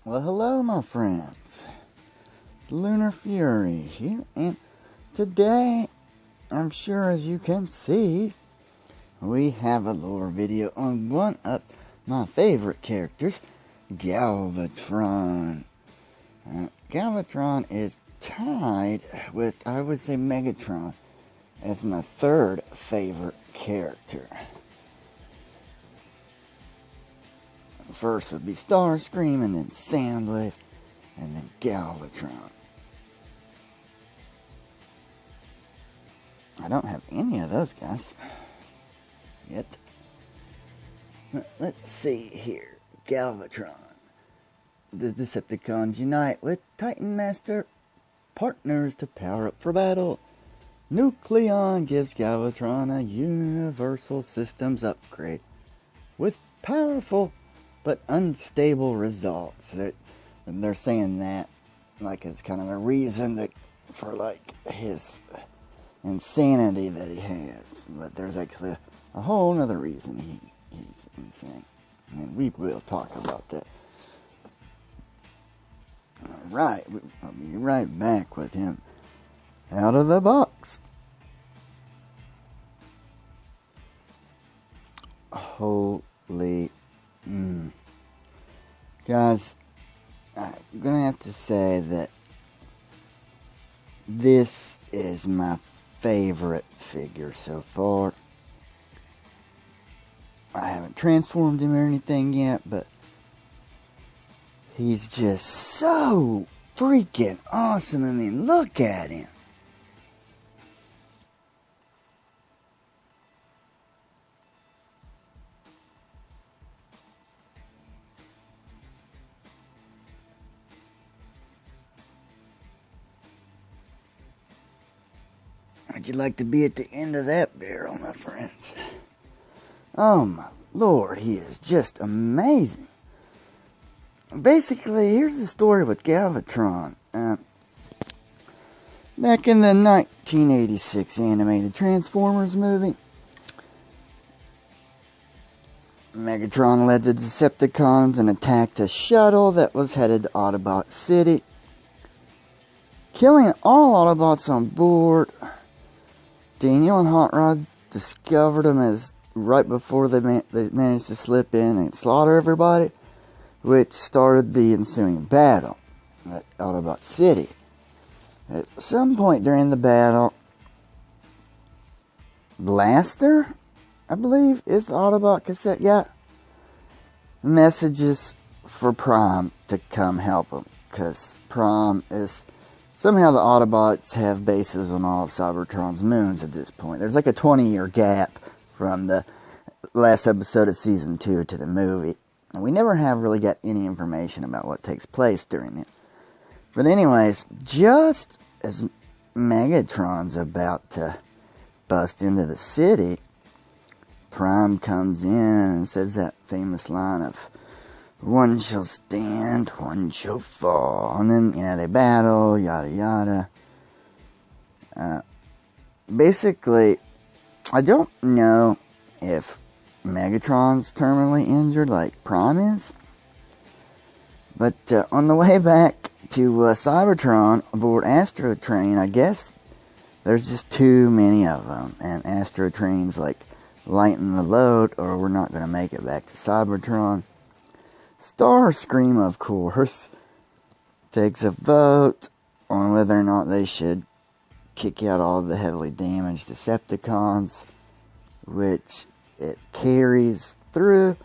Well, hello, my friends. It's Lunar Fury here, and today, I'm sure as you can see, we have a lore video on one of my favorite characters, Galvatron. Galvatron is tied with, I would say, Megatron as my third favorite character. First would be Starscream, and then Soundwave, and then Galvatron. I don't have any of those guys yet. Let's see here. Galvatron. The Decepticons unite with Titan Master partners to power up for battle. Nucleon gives Galvatron a universal systems upgrade with powerful but unstable results. They're saying that like it's kind of a reason for like his insanity that he has, but there's actually a whole other reason he's insane, and we will talk about that. Alright, I'll be right back with him out of the box. Holy guys, I'm gonna have to say that this is my favorite figure so far. I haven't transformed him or anything yet, but he's just so freaking awesome. I mean, look at him. How'd you like to be at the end of that barrel, my friends? Oh my lord, he is just amazing. Basically, here's the story with Galvatron. Back in the 1986 animated Transformers movie, Megatron led the Decepticons and attacked a shuttle that was headed to Autobot City, killing all Autobots on board. Daniel and Hot Rod discovered him as right before they managed to slip in and slaughter everybody, which started the ensuing battle at Autobot City. At some point during the battle, Blaster, I believe, is the Autobot cassette guy, messages for Prime to come help him, because Prime is... Somehow the Autobots have bases on all of Cybertron's moons at this point. There's like a 20-year gap from the last episode of Season 2 to the movie. And we never have really got any information about what takes place during it. But anyways, just as Megatron's about to bust into the city, Prime comes in and says that famous line of, "One shall stand, one shall fall." And then, they battle, yada yada. Basically, I don't know if Megatron's terminally injured like Prime is. But on the way back to Cybertron aboard Astro Train, I guess there's just too many of them. And Astro Train's like, lighten the load or we're not going to make it back to Cybertron. Starscream, of course, takes a vote on whether or not they should kick out all the heavily damaged Decepticons, which it carries through,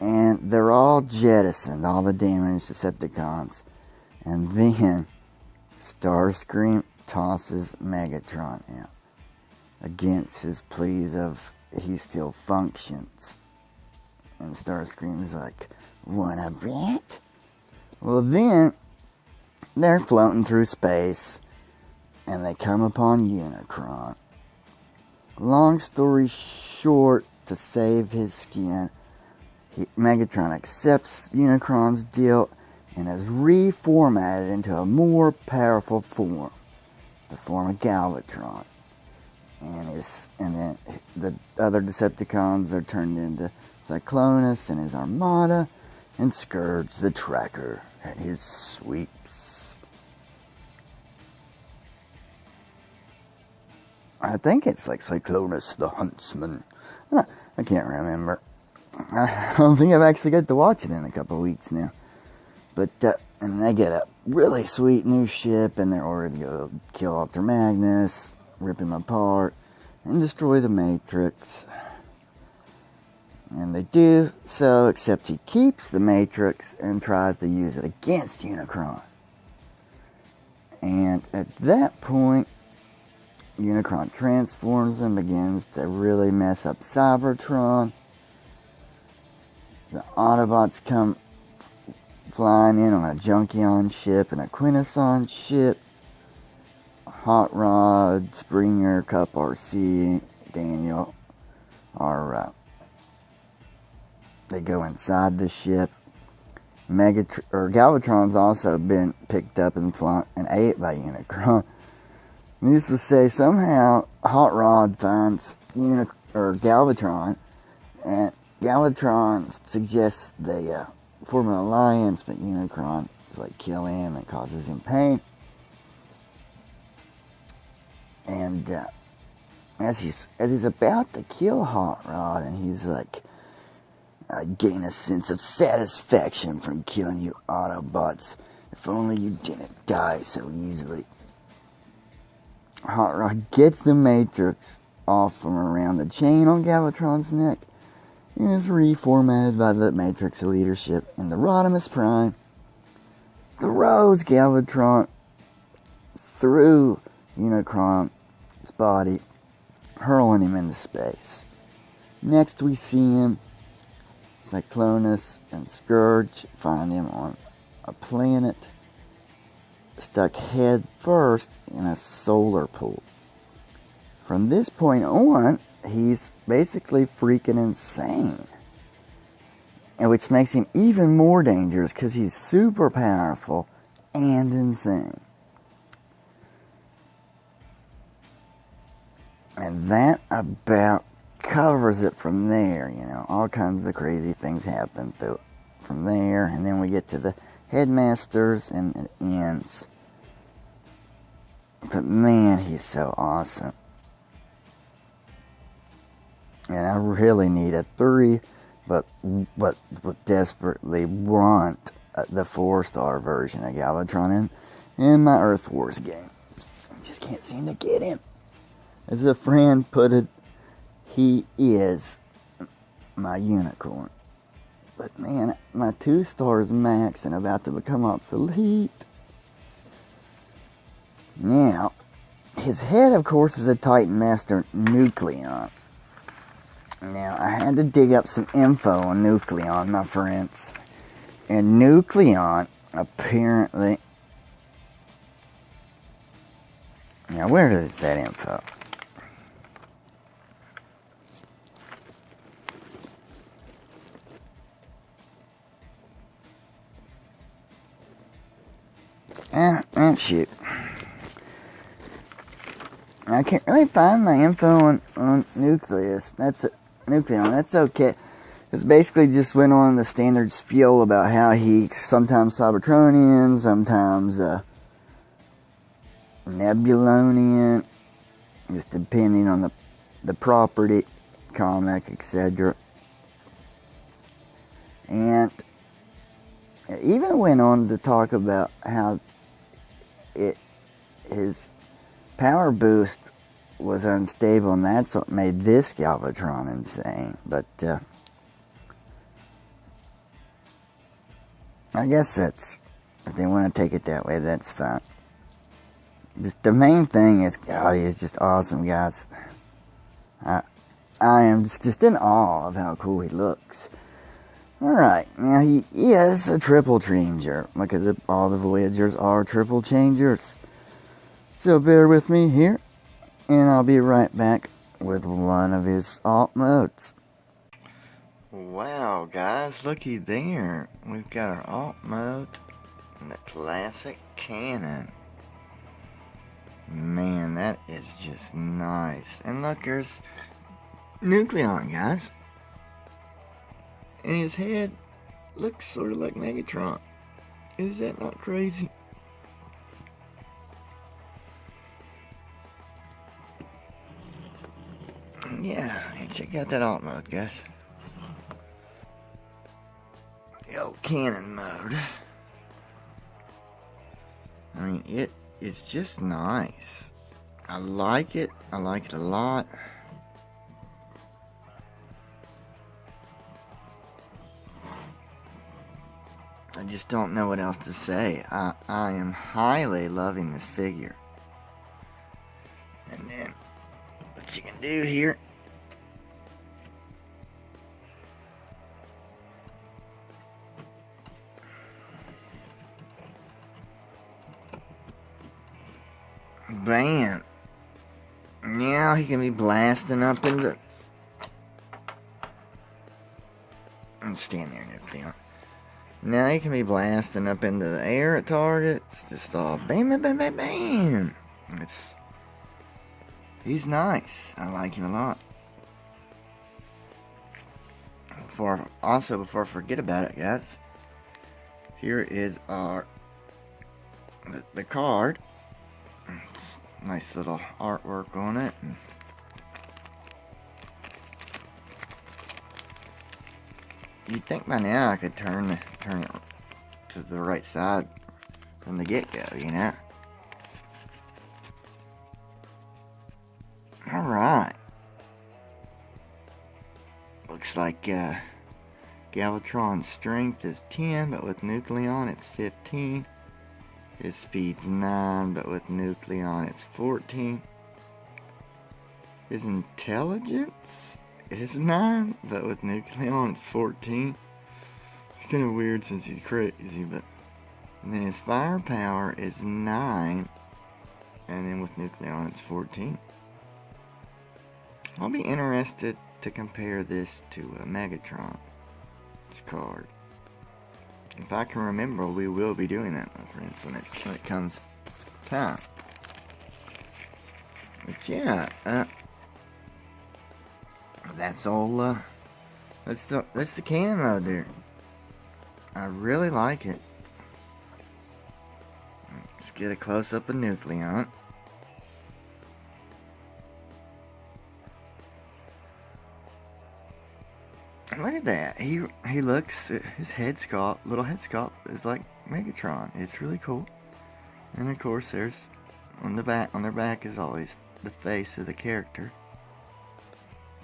and they're all jettisoned, all the damaged Decepticons. And then Starscream tosses Megatron out against his pleas of he still functions. And Starscream's like, "Wanna bet?" Well, then they're floating through space and they come upon Unicron. Long story short, to save his skin, Megatron accepts Unicron's deal and is reformatted into a more powerful form, the form of Galvatron. And then the other Decepticons are turned into Cyclonus and his armada, and Scourge the Tracker and his sweeps. I think it's like Cyclonus the Huntsman. I can't remember. I don't think I've actually got to watch it in a couple of weeks now. But, and they get a really sweet new ship, and they're ordered to go kill Ultra Magnus, rip him apart, and destroy the Matrix. And they do so, except he keeps the Matrix and tries to use it against Unicron. And at that point, Unicron transforms and begins to really mess up Cybertron. The Autobots come flying in on a Junkion ship and a Quintesson ship. Hot Rod, Springer, Cup RC, Daniel are they go inside the ship. Galvatron's also been picked up and ate by Unicron. Needless to say, somehow Hot Rod finds Galvatron, and Galvatron suggests they form an alliance, but Unicron is like kill him and causes him pain. And as he's about to kill Hot Rod, and he's like, I gain a sense of satisfaction from killing you Autobots. If only you didn't die so easily. Hot Rod gets the Matrix off from around the chain on Galvatron's neck and is reformatted by the Matrix leadership into Rodimus Prime. Throws Galvatron through Unicron's body, hurling him into space. Next we see him, Cyclonus and Scourge find him on a planet stuck head first in a solar pool. From this point on, he's basically freaking insane, and which makes him even more dangerous because he's super powerful and insane. And that about covers it from there. All kinds of crazy things happen from there, and then we get to the Headmasters, and it ends. But man, he's so awesome. And I really need a 3, but desperately want the 4-star version of Galvatron in my Earth Wars game. I just can't seem to get him. As a friend put it, he is my unicorn. But man, my 2 stars max and about to become obsolete. Now, his head, of course, is a Titan Master Nucleon. Now, I had to dig up some info on Nucleon, my friends. And Nucleon, apparently... Now, where is that info? Shoot. I can't really find my info on Nucleus. Nucleon. That's okay. It's basically just went on the standard spiel about how he sometimes Cybertronian, sometimes Nebulonian, just depending on the property, comic, etc. And it even went on to talk about how his power boost was unstable, and that's what made this Galvatron insane. But I guess that's, if they want to take it that way, that's fine. Just the main thing is, God, he is just awesome, guys. I am just in awe of how cool he looks. Alright, now he is a triple changer, because all the Voyagers are triple changers. So bear with me here, and I'll be right back with one of his alt modes. Wow, guys, looky there. We've got our alt mode in the classic cannon. Man, that is just nice. And look, there's Nucleon, guys. And his head looks sort of like Megatron. Is that not crazy? Yeah, check out that alt mode, guys. The old cannon mode. I mean, it's just nice. I like it. I like it a lot. I just don't know what else to say. I am highly loving this figure. And then, what you can do here. Bam. Now he can be blasting up into... I'm standing there, Nucleon. Now he can be blasting up into the air at targets. Just all bam, bam, bam, bam, bam. He's nice. I like him a lot. Before I forget about it, guys, here is the card. Nice little artwork on it. You'd think by now I could turn it to the right side from the get-go, you know? Alright. Looks like Galvatron's strength is 10, but with Nucleon it's 15. His speed's 9, but with Nucleon it's 14. His intelligence is 9, but with Nucleon it's 14. It's kind of weird since he's crazy, but... And then his firepower is 9, and then with Nucleon it's 14. I'll be interested to compare this to Megatron's card. If I can remember, we will be doing that, my friends, when it comes time. But yeah, that's all. That's the cannon mode there. I really like it. Let's get a close up of Nucleon. Look at that. He looks, his head sculpt, little head sculpt is like Megatron. It's really cool. And of course there's on their back is always the face of the character.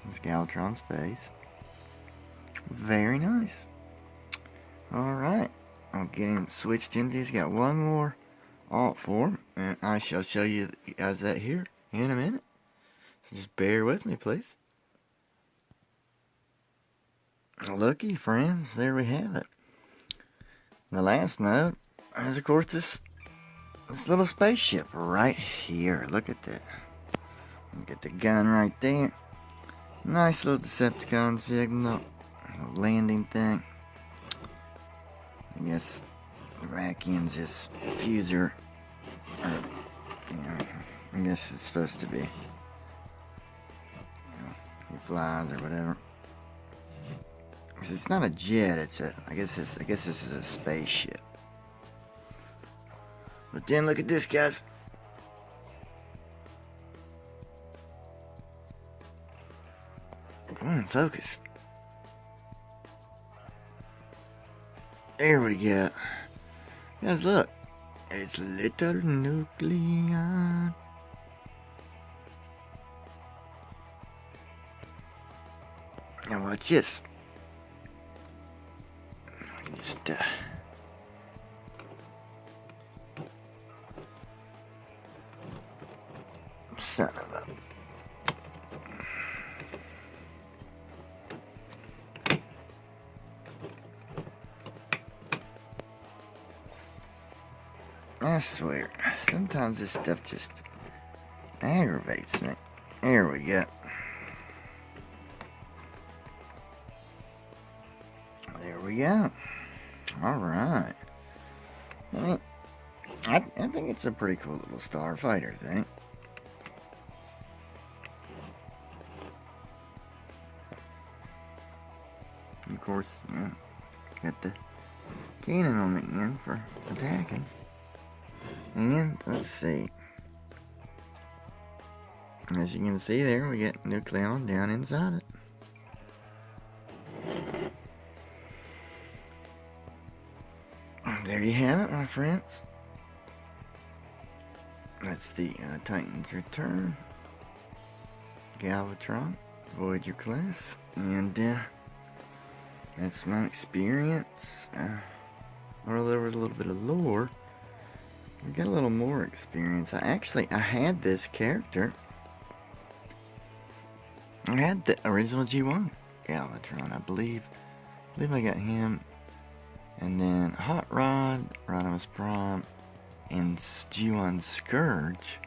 It's Galvatron's face. Very nice. Alright. I'll get him switched into. He's got one more alt form, and I shall show you guys that here in a minute. So just bear with me, please. Looky, friends, there we have it. The last mode is, of course, this little spaceship right here. Look at that. Get the gun right there. Nice little Decepticon signal. Landing thing. I guess Rakian's just fuser. Or, I guess it's supposed to be. He flies or whatever. It's not a jet, I guess this is a spaceship. But then look at this, guys. Come on, focus. There we go. Guys, look. It's little Nucleon. Now watch this. Just son of a... I swear, sometimes this stuff just aggravates me. There we go. There we go. Alright. I mean, I think it's a pretty cool little starfighter thing. Of course, Got the cannon on the end for attacking. And let's see. As you can see there, we get Nucleon down inside it. There you have it, my friends. That's the Titan's Return, Galvatron, Voyager class, and that's my experience. Well, there was a little bit of lore. We got a little more experience. I had this character. I had the original G1 Galvatron, I believe. I got him. And then Hot Rod, Rodimus Prime, and G1 Scourge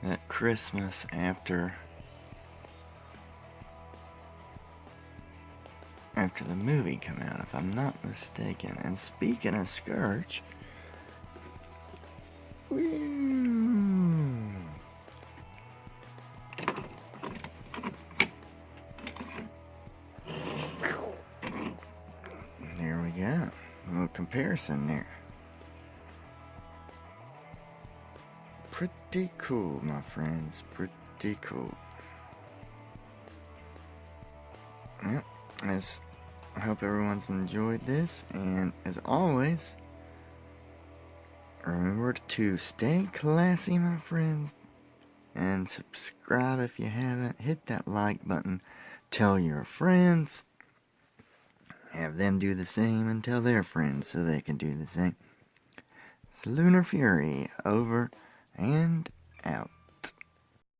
at Christmas after the movie came out, if I'm not mistaken. And speaking of Scourge, there we go. A little comparison there. Pretty cool, my friends. Pretty cool. Yep. I hope everyone's enjoyed this, and as always, remember to stay classy, my friends, and subscribe if you haven't. Hit that like button. Tell your friends. Have them do the same, and tell their friends so they can do the same. It's Lunar Fury, over and out.